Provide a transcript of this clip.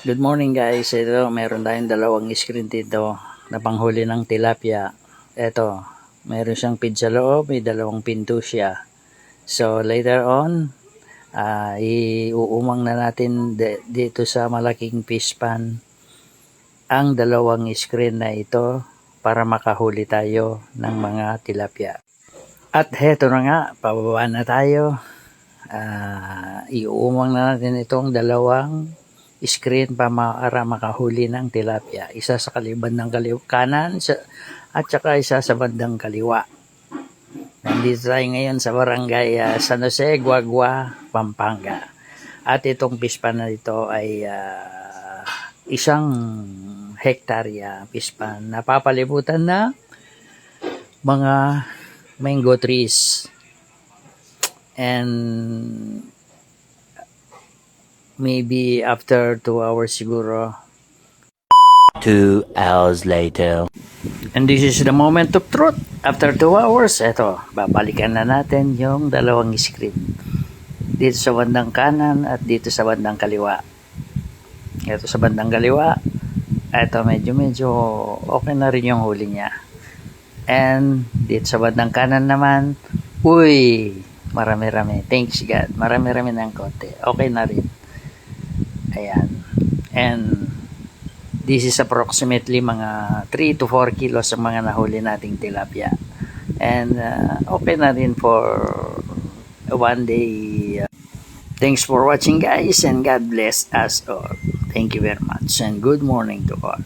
Good morning guys. Ito, meron tayong dalawang screen dito na panghuli ng tilapia. Ito, meron siyang pin sa loob, may dalawang pinto siya. So later on, iuumang na natin dito sa malaking fish pan ang dalawang screen na ito para makahuli tayo ng mga tilapia. At heto na nga, pababa na tayo. Iuumang na natin itong dalawang screen para makahuli ng tilapia. Isa sa bandang kanan at saka isa sa bandang kaliwa. Nandito tayo ngayon sa barangay San Jose, Guagua, Pampanga. At itong fish pan na ito ay isang hektarya fish pan. Napapalibutan na mga mango trees. And maybe after 2 hours siguro. 2 hours later. And this is the moment of truth. After 2 hours, eto, babalikan na natin yung dalawang screen. Dito sa bandang kanan at dito sa bandang kaliwa. Ito sa bandang kaliwa, eto medyo okay na rin yung huli niya. And dito sa bandang kanan naman, uy, marami-rami. Thanks God. Marami-rami ng konti. Okay na rin. Ayan. And this is approximately mga 3 to 4 kilos ang mga nahuli nating tilapia. And okay na rin for one day. Thanks for watching guys, and God bless us all. Thank you very much and good morning to all.